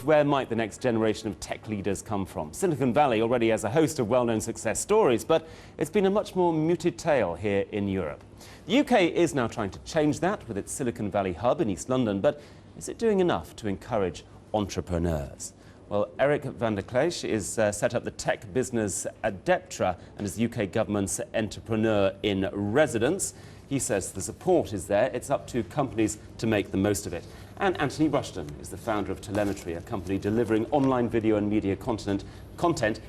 where might the next generation of tech leaders come from? Silicon Valley already has a host of well-known success stories, but it's been a much more muted tale here in Europe. The UK is now trying to change that with its Silicon Valley hub in East London, but is it doing enough to encourage entrepreneurs? Well, Eric van der Kleij is set up the tech business Adeptra and is the UK government's entrepreneur in residence. He says the support is there. It's up to companies to make the most of it. And Anthony Rushton is the founder of Telemetry, a company delivering online video and media content.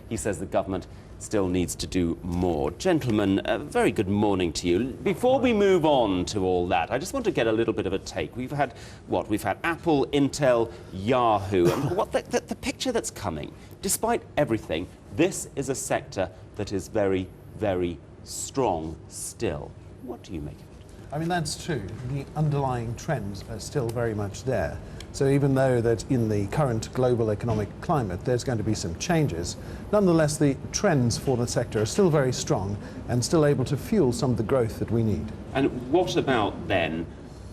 He says the government still needs to do more. Gentlemen, a very good morning to you. Before we move on to all that, I just want to get a little bit of a take. We've had, what? We've had Apple, Intel, Yahoo, and what the picture that's coming. Despite everything, this is a sector that is very, very strong still. What do you make of it? I mean, that's true. The underlying trends are still very much there. So even though that in the current global economic climate there's going to be some changes, nonetheless the trends for the sector are still very strong and still able to fuel some of the growth that we need. And what about then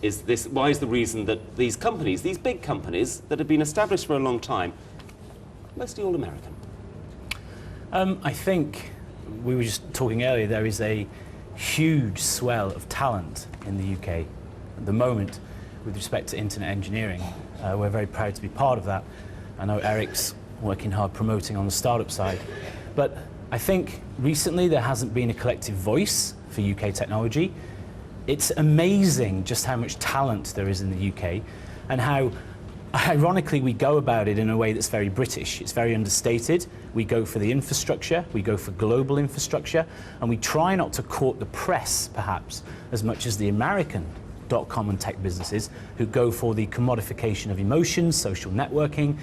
is this, why is the reason that these companies, these big companies that have been established for a long time, mostly all American? I think we were just talking earlier, there is a huge swell of talent in the UK at the moment with respect to internet engineering. We're very proud to be part of that. I know Eric's working hard promoting on the startup side, but I think recently there hasn't been a collective voice for UK technology. It's amazing just how much talent there is in the UK and how ironically we go about it in a way that's very British. It's very understated. We go for the infrastructure, we go for global infrastructure, and we try not to court the press perhaps as much as the American .com and tech businesses who go for the commodification of emotions, social networking.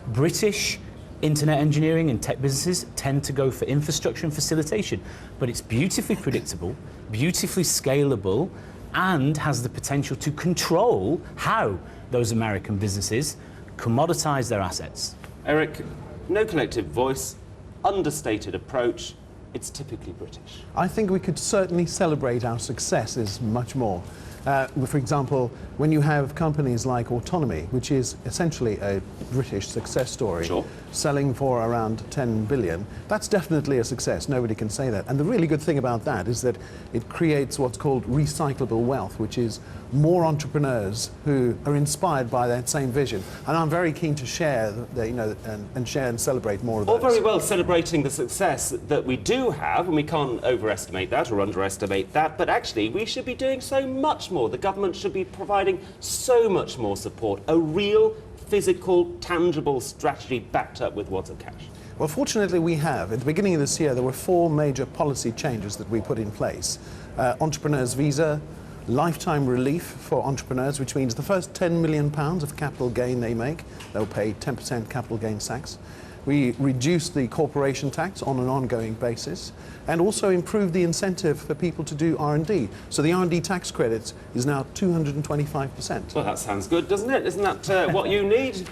British internet engineering and tech businesses tend to go for infrastructure and facilitation, but it's beautifully predictable, beautifully scalable, and has the potential to control how those American businesses commoditize their assets. Eric, no collective voice, understated approach, it's typically British. I think we could certainly celebrate our successes much more. For example, when you have companies like Autonomy, which is essentially a British success story, sure, selling for around 10 billion, that's definitely a success. Nobody can say that. And the really good thing about that is that it creates what's called recyclable wealth, which is more entrepreneurs who are inspired by that same vision. And I'm very keen to share, and share and celebrate more of those. All very well celebrating the success that we do have, and we can't overestimate that or underestimate that, but actually we should be doing so much more. The government should be providing so much more support, a real, physical, tangible strategy backed up with wads of cash. Well, fortunately we have. At the beginning of this year, there were 4 major policy changes that we put in place. Entrepreneurs visa, lifetime relief for entrepreneurs, which means the first £10 million of capital gain they make, they'll pay 10% capital gain tax. We reduced the corporation tax on an ongoing basis and also improved the incentive for people to do R&D. So the R&D tax credit is now 225%. Well, that sounds good, doesn't it? Isn't that what you need?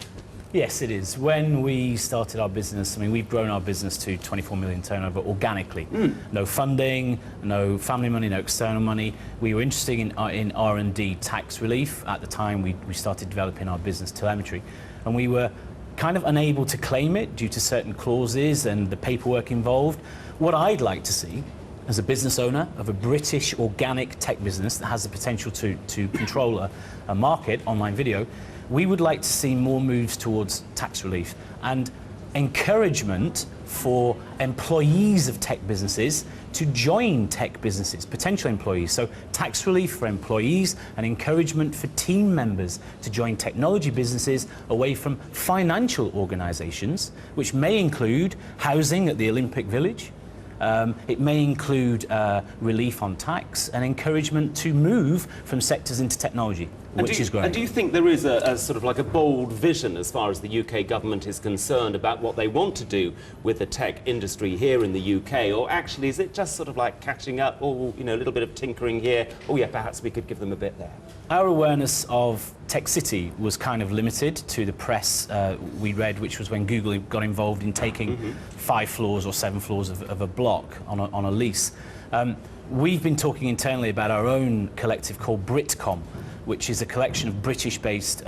Yes, it is. When we started our business, I mean, we've grown our business to 24 million turnover organically. No funding, no family money, no external money. We were interested in R&D tax relief. At the time, we started developing our business Telemetry, and we were kind of unable to claim it due to certain clauses and the paperwork involved. What I'd like to see as a business owner of a British organic tech business that has the potential to control a market, online video, we would like to see more moves towards tax relief and encouragement for employees of tech businesses to join tech businesses, potential employees. So tax relief for employees and encouragement for team members to join technology businesses away from financial organizations, which may include housing at the Olympic Village. It may include relief on tax and encouragement to move from sectors into technology, which is growing. And do you think there is a sort of like a bold vision as far as the UK government is concerned about what they want to do with the tech industry here in the UK? Or actually is it just sort of like catching up, or a little bit of tinkering here? Oh yeah, perhaps we could give them a bit there. Our awareness of Tech City was kind of limited to the press we read, which was when Google got involved in taking 5 floors or 7 floors of a block on a lease. We've been talking internally about our own collective called Britcom, which is a collection of British-based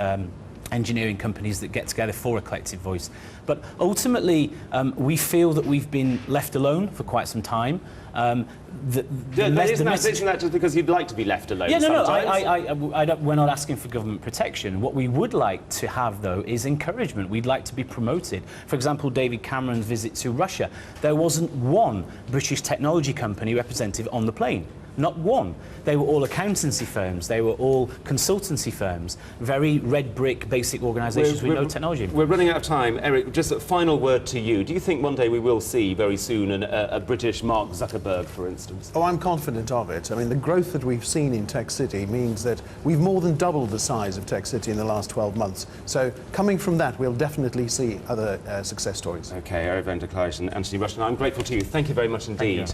engineering companies that get together for a collective voice. But ultimately, we feel that we've been left alone for quite some time. Isn't that just because you'd like to be left alone? Yeah, no, sometimes? we're not asking for government protection. What we would like to have, though, is encouragement. We'd like to be promoted. For example, David Cameron's visit to Russia. There wasn't one British technology company representative on the plane. Not one. They were all accountancy firms. They were all consultancy firms. Very red brick, basic organisations with no technology. We're running out of time. Eric, just a final word to you. Do you think one day we will see very soon a British Mark Zuckerberg, for instance? Oh, I'm confident of it. I mean, the growth that we've seen in Tech City means that we've more than doubled the size of Tech City in the last 12 months. So coming from that, we'll definitely see other success stories. OK, Eric van der Kleij and Anthony Rushton, I'm grateful to you. Thank you very much indeed.